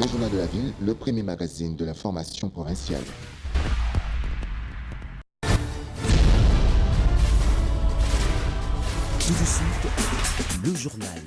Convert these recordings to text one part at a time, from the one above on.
Le Journal de la Ville, le premier magazine de l'information provinciale. Tout de suite, le journal.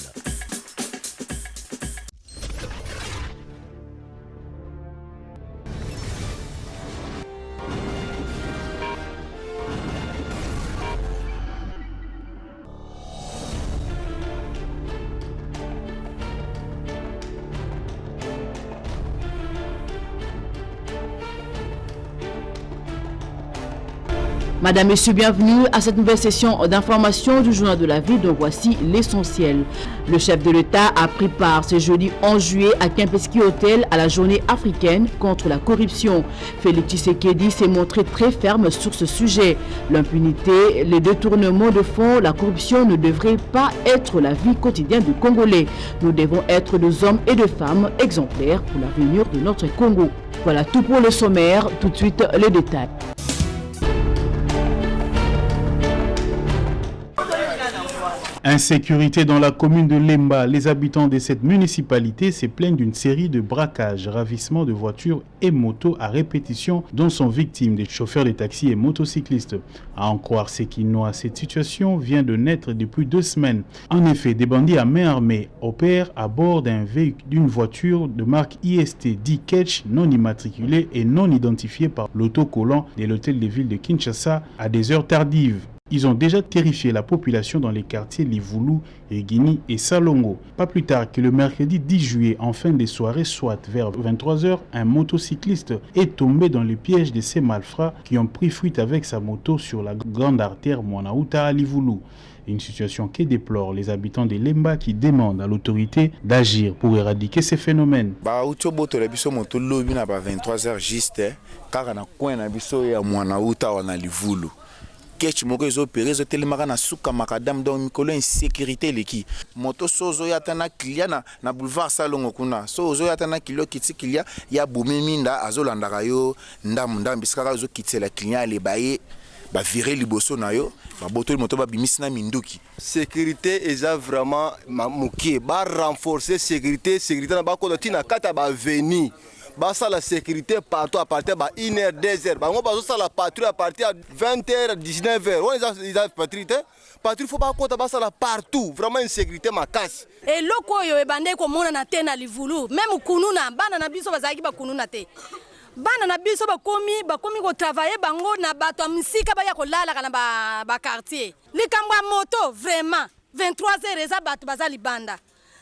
Madame, Messieurs, bienvenue à cette nouvelle session d'information du Journal de la Ville, dont voici l'essentiel. Le chef de l'État a pris part ce jeudi 11 juillet à Kempinski Hotel à la journée africaine contre la corruption. Félix Tshisekedi s'est montré très ferme sur ce sujet. L'impunité, les détournements de fonds, la corruption ne devraient pas être la vie quotidienne du Congolais. Nous devons être des hommes et des femmes exemplaires pour l'avenir de notre Congo. Voilà tout pour le sommaire, tout de suite les détails. Insécurité dans la commune de Lemba. Les habitants de cette municipalité se plaignent d'une série de braquages, ravissements de voitures et motos à répétition dont sont victimes des chauffeurs de taxis et motocyclistes. À en croire ceux qui noient cette situation vient de naître depuis 2 semaines. En effet, des bandits à main armée opèrent à bord d'une voiture de marque IST dit Ketch non immatriculée et non identifiée par l'autocollant de l'hôtel de ville de Kinshasa à des heures tardives. Ils ont déjà terrifié la population dans les quartiers Livoulou, Egini et Salongo. Pas plus tard que le mercredi 10 juillet, en fin de soirée, soit vers 23 h, un motocycliste est tombé dans le piège de ces malfrats qui ont pris fuite avec sa moto sur la grande artère Mwanauta à Livoulou. Une situation que déplorent les habitants de Lemba qui demandent à l'autorité d'agir pour éradiquer ces phénomènes. Ketch moko ezopéré ezotelemaka na suka makadam donc mikolo insécurité leki moto sozo yatana client na boulevard Salongo kuna sozo yatana kilo kiti client ya bomiminda azolandaka yo ndam biskaka ezokitela client le baye ba virer liboso na yo ba boto moto ba bimisi na minduki sécurité eza vraiment moké ba renforcer sécurité na ba ko tina kata ba veni. Basa la sécurité partout à partir de 1h, 2h. On va la patrouille à partir de 20h, 19h. On est à patrouille. Patrouille, il faut pas compter la partout. Vraiment une sécurité ma casse. Et loko yo e bande ko mona na te na livulu. Même kununa bana na biso bazaki ba kununa te. Bana na biso ba komi ko travailler bango na bato msika ba ya ko lala kana ba quartier. Likambwa moto vraiment 23h eza bato bazali banda.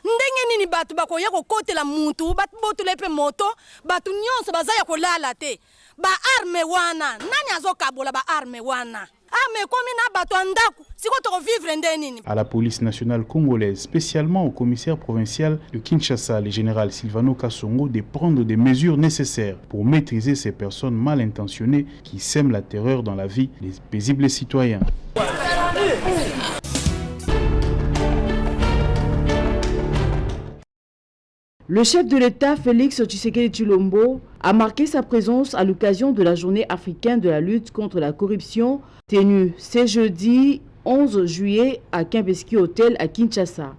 Ndenge nini batu bakoya kokotela muntu batu botulepe moto batu nyonso bazaya kolala te ba arme wana nani azokabola ba arme wana arme komi na batu andaku siko to vivre ndenini. À la police nationale congolaise, spécialement au commissaire provincial de Kinshasa, le général Silvano Kasongo, de prendre des mesures nécessaires pour maîtriser ces personnes mal intentionnées qui sèment la terreur dans la vie des paisibles citoyens. Le chef de l'État, Félix Tshisekedi Tshilombo, a marqué sa présence à l'occasion de la journée africaine de la lutte contre la corruption, tenue ce jeudi 11 juillet à Kempinski Hotel à Kinshasa.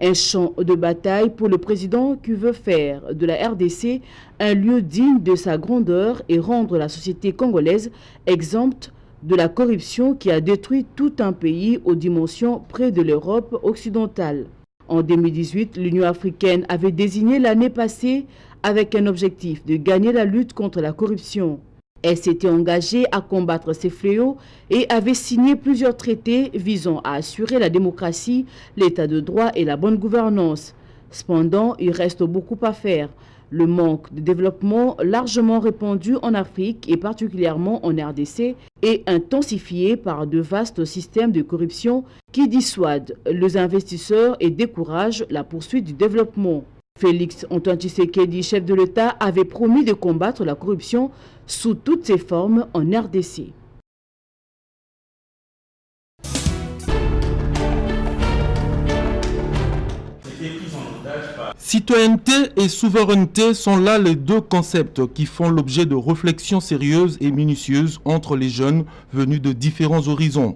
Un champ de bataille pour le président qui veut faire de la RDC un lieu digne de sa grandeur et rendre la société congolaise exempte de la corruption qui a détruit tout un pays aux dimensions près de l'Europe occidentale. En 2018, l'Union africaine avait désigné l'année passée avec un objectif de gagner la lutte contre la corruption. Elle s'était engagée à combattre ces fléaux et avait signé plusieurs traités visant à assurer la démocratie, l'état de droit et la bonne gouvernance. Cependant, il reste beaucoup à faire. Le manque de développement largement répandu en Afrique et particulièrement en RDC est intensifié par de vastes systèmes de corruption qui dissuadent les investisseurs et découragent la poursuite du développement. Félix Antoine Tshisekedi, chef de l'État, avait promis de combattre la corruption sous toutes ses formes en RDC. Citoyenneté et souveraineté sont là les deux concepts qui font l'objet de réflexions sérieuses et minutieuses entre les jeunes venus de différents horizons.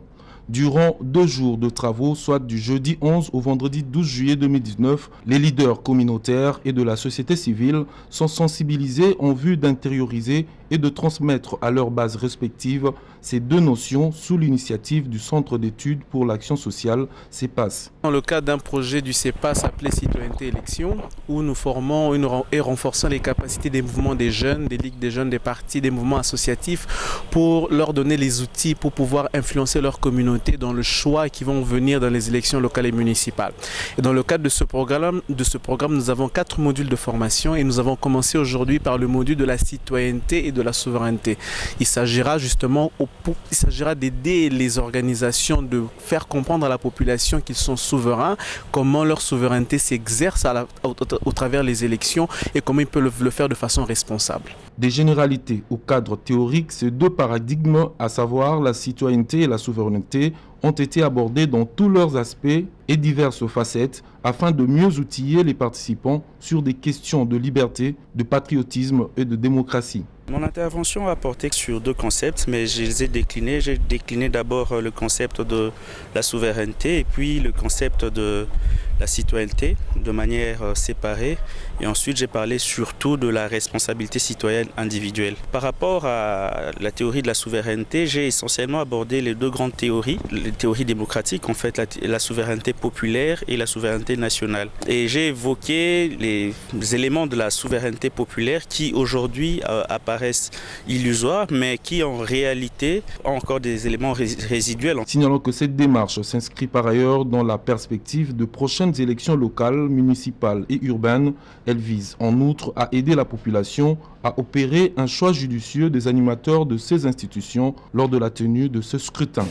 Durant 2 jours de travaux, soit du jeudi 11 au vendredi 12 juillet 2019, les leaders communautaires et de la société civile sont sensibilisés en vue d'intérioriser et de transmettre à leurs bases respectives ces 2 notions sous l'initiative du Centre d'études pour l'action sociale, CEPAS. Dans le cadre d'un projet du CEPAS appelé Citoyenneté Élection, où nous formons et renforçons les capacités des mouvements des jeunes, des ligues des jeunes, des partis, des mouvements associatifs, pour leur donner les outils pour pouvoir influencer leur communauté dans le choix qui vont venir dans les élections locales et municipales. Et dans le cadre de ce programme, nous avons 4 modules de formation et nous avons commencé aujourd'hui par le module de la citoyenneté et de la souveraineté. Il s'agira justement d'aider les organisations de faire comprendre à la population qu'ils sont souverains, comment leur souveraineté s'exerce au travers des élections et comment ils peuvent le faire de façon responsable. Des généralités au cadre théorique, ces 2 paradigmes, à savoir la citoyenneté et la souveraineté, ont été abordés dans tous leurs aspects et diverses facettes afin de mieux outiller les participants sur des questions de liberté, de patriotisme et de démocratie. Mon intervention a porté sur 2 concepts, mais je les ai déclinés. J'ai décliné d'abord le concept de la souveraineté et puis le concept de la citoyenneté de manière séparée. Et ensuite, j'ai parlé surtout de la responsabilité citoyenne individuelle. Par rapport à la théorie de la souveraineté, j'ai essentiellement abordé les 2 grandes théories, les théories démocratiques, en fait, la souveraineté populaire et la souveraineté nationale. Et j'ai évoqué les éléments de la souveraineté populaire qui aujourd'hui apparaissent illusoires, mais qui en réalité ont encore des éléments résiduels. Signalons que cette démarche s'inscrit par ailleurs dans la perspective de prochaines élections locales, municipales et urbaines. Elle vise en outre à aider la population à opérer un choix judicieux des animateurs de ces institutions lors de la tenue de ce scrutin.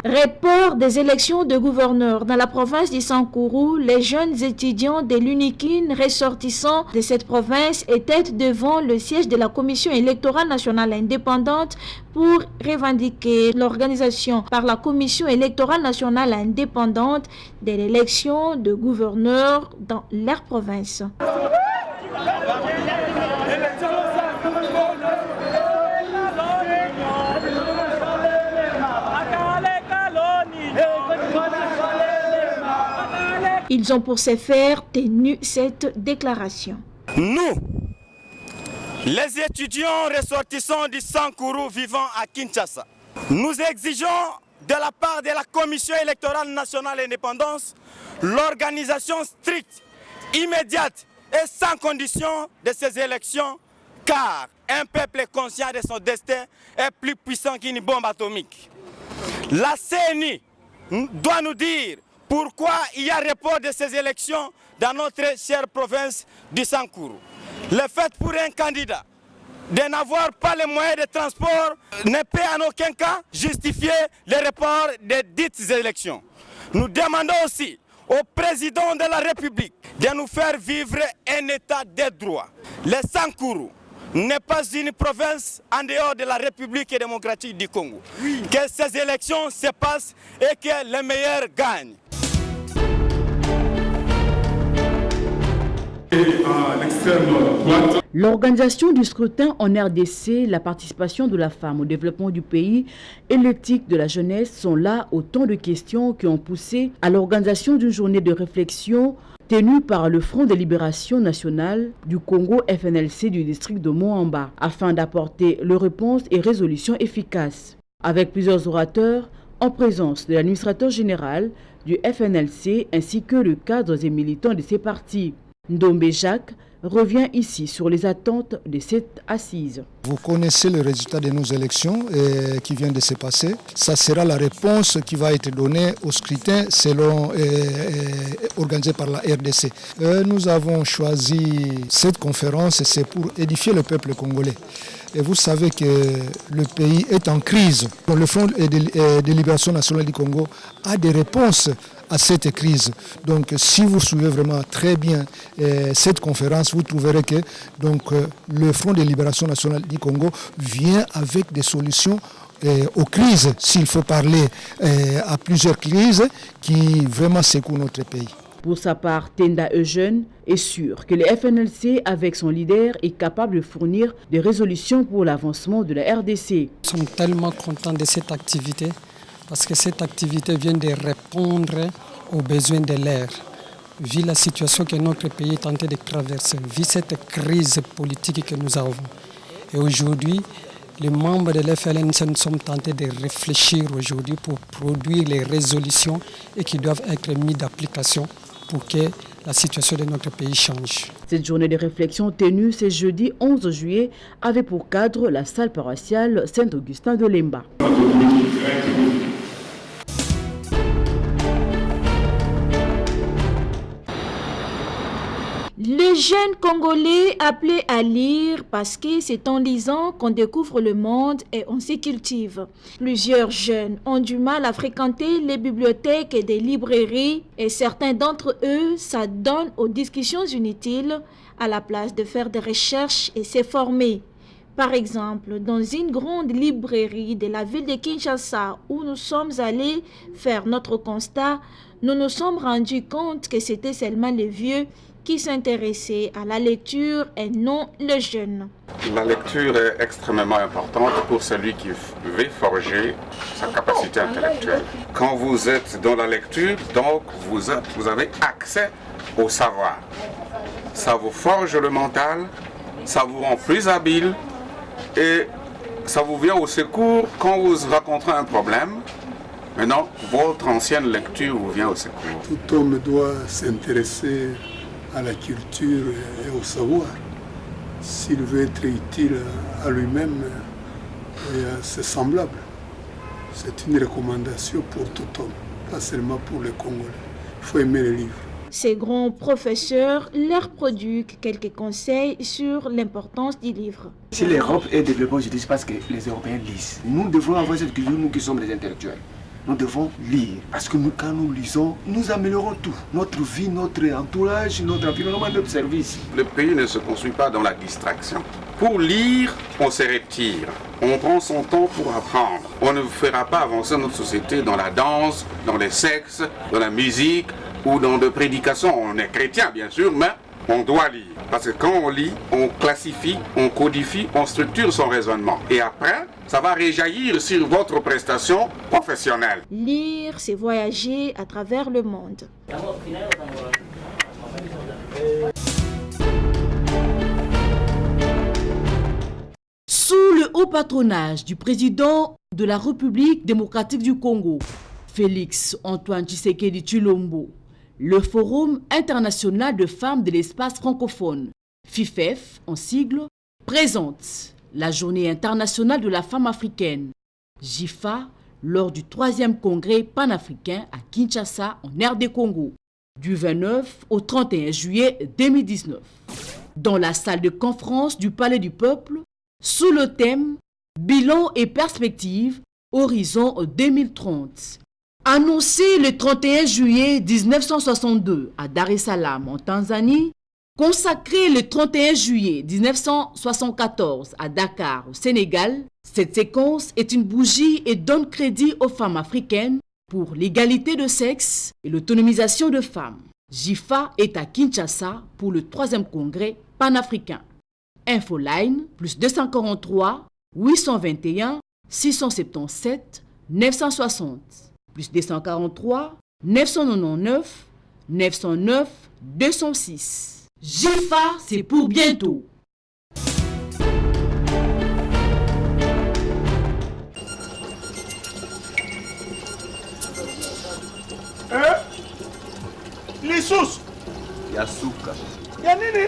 Report des élections de gouverneurs dans la province du Sankourou, les jeunes étudiants de l'UNIKIN ressortissants de cette province étaient devant le siège de la Commission électorale nationale indépendante pour revendiquer l'organisation par la Commission électorale nationale indépendante de l'élection de gouverneurs dans leur province. Ils ont pour ce faire tenu cette déclaration. Nous, les étudiants ressortissants du Sankourou vivant à Kinshasa, nous exigeons de la part de la Commission électorale nationale indépendante l'organisation stricte, immédiate et sans condition de ces élections, car un peuple conscient de son destin est plus puissant qu'une bombe atomique. La CENI doit nous dire pourquoi il y a report de ces élections dans notre chère province du Sankourou. Le fait pour un candidat de n'avoir pas les moyens de transport ne peut en aucun cas justifier le report de dites élections. Nous demandons aussi au président de la République de nous faire vivre un état de droit. Le Sankourou n'est pas une province en dehors de la République démocratique du Congo. Que ces élections se passent et que les meilleurs gagnent. L'organisation du scrutin en RDC, la participation de la femme au développement du pays et l'éthique de la jeunesse sont là autant de questions qui ont poussé à l'organisation d'une journée de réflexion tenue par le Front de Libération Nationale du Congo FNLC du district de Moamba afin d'apporter leurs réponses et résolutions efficaces. Avec plusieurs orateurs en présence de l'administrateur général du FNLC ainsi que le cadre et militants de ces partis. Ndombe Jacques revient ici sur les attentes de cette assise. Vous connaissez le résultat de nos élections qui vient de se passer. Ça sera la réponse qui va être donnée au scrutin organisé par la RDC. Nous avons choisi cette conférence, c'est pour édifier le peuple congolais. Et vous savez que le pays est en crise. Le Front de Libération Nationale du Congo a des réponses à cette crise. Donc si vous suivez vraiment très bien cette conférence, vous trouverez que le Front de Libération Nationale du Congo vient avec des solutions aux crises, s'il faut parler à plusieurs crises qui vraiment secouent notre pays. Pour sa part, Tenda Eugène est sûr que le FNLC, avec son leader, est capable de fournir des résolutions pour l'avancement de la RDC. Nous sommes tellement contents de cette activité parce que cette activité vient de répondre aux besoins de l'ère. Vu la situation que notre pays est en train de traverser, vu cette crise politique que nous avons. Et aujourd'hui, les membres de l'FLNC nous sommes tentés de réfléchir aujourd'hui pour produire les résolutions et qui doivent être mises d'application pour que la situation de notre pays change. Cette journée de réflexion tenue ce jeudi 11 juillet avait pour cadre la salle paroissiale Saint-Augustin de Lemba. Les jeunes Congolais appelés à lire parce que c'est en lisant qu'on découvre le monde et on s'y cultive. Plusieurs jeunes ont du mal à fréquenter les bibliothèques et des librairies et certains d'entre eux s'adonnent aux discussions inutiles à la place de faire des recherches et se former. Par exemple, dans une grande librairie de la ville de Kinshasa où nous sommes allés faire notre constat, nous nous sommes rendus compte que c'était seulement les vieux qui s'intéressaient à la lecture et non les jeunes. La lecture est extrêmement importante pour celui qui veut forger sa capacité intellectuelle. Quand vous êtes dans la lecture, donc vous avez accès au savoir. Ça vous forge le mental, ça vous rend plus habile et ça vous vient au secours quand vous rencontrez un problème. Maintenant, votre ancienne lecture vous vient au secours. Tout homme doit s'intéresser à la culture et au savoir, s'il veut être utile à lui-même et à ses semblables. C'est une recommandation pour tout homme, pas seulement pour les Congolais. Il faut aimer les livres. Ces grands professeurs leur prodiguent quelques conseils sur l'importance du livre. Si l'Europe est développée, je dis parce que les Européens lisent. Nous devons avoir cette culture, nous qui sommes des intellectuels. Nous devons lire, parce que quand nous lisons, nous améliorons tout. Notre vie, notre entourage, notre environnement, notre service. Le pays ne se construit pas dans la distraction. Pour lire, on se retire. On prend son temps pour apprendre. On ne fera pas avancer notre société dans la danse, dans les sexes, dans la musique ou dans des prédications. On est chrétien, bien sûr, mais on doit lire. Parce que quand on lit, on classifie, on codifie, on structure son raisonnement. Et après, ça va réjaillir sur votre prestation professionnelle. Lire, c'est voyager à travers le monde. Sous le haut patronage du président de la République démocratique du Congo, Félix Antoine Tshisekedi Tshilombo, le Forum international de femmes de l'espace francophone, FIFEF en sigle, présente la Journée internationale de la femme africaine, JIFA, lors du 3e congrès panafricain à Kinshasa, en RD Congo, du 29 au 31 juillet 2019. Dans la salle de conférence du Palais du Peuple, sous le thème « Bilan et perspectives, horizon 2030 ». Annoncé le 31 juillet 1962 à Dar es Salaam en Tanzanie, consacré le 31 juillet 1974 à Dakar au Sénégal, cette séquence est une bougie et donne crédit aux femmes africaines pour l'égalité de sexe et l'autonomisation de femmes. JIFA est à Kinshasa pour le 3e congrès panafricain. Infoline plus 243 821 677 960 plus 243 999 909 206. JIFA, c'est pour bientôt. Lisusu Yasuka ya nini?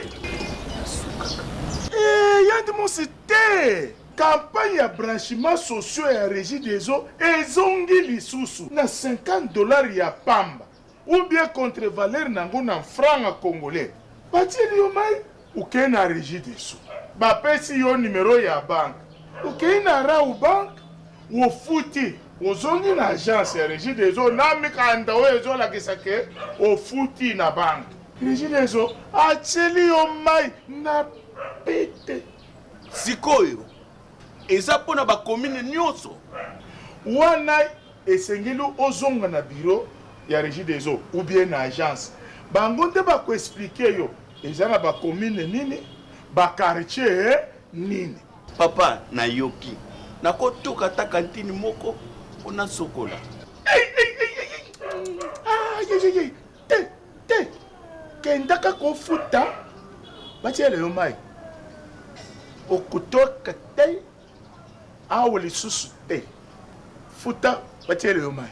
Yandi musite campagne ya branchement sociaux ya régie des eaux ezongi lisusu na $50 ya pamba ou bien contre-valeur nango na franc congolais. Batili yo mai uke na régie des eaux. Bapesi yo numéro ya banque. Uke na ra u banque wo futi ozongi na agence ya régie des eaux na mikanda o ezo la kisake o futi na banque. Régie des eaux atili yo mai na pete. Sikoyo eza pona ba commune nyonso wana esengeli ozonga na bureau ya régie des eaux ou bien na agence bango nde bakoexplike yo eza na bacommune nini bakartier nini. Papa nayoki nakotuka ta kantini moko ona sokola. Te kendaka kofuta batiele yo mai okutoka te awa lisusu te futa batiele yo mai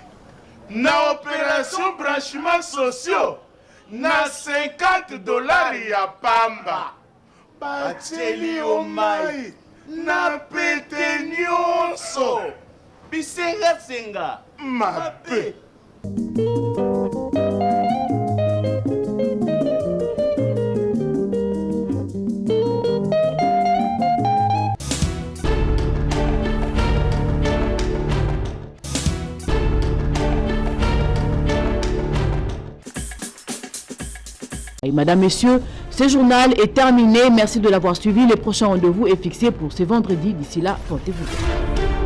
na opération branchement sociaux na $50 ya pamba batieli yo mai na pete nyonso bisenga mabe. Et Madame, Messieurs, ce journal est terminé. Merci de l'avoir suivi. Le prochain rendez-vous est fixé pour ce vendredi. D'ici là, portez-vous bien.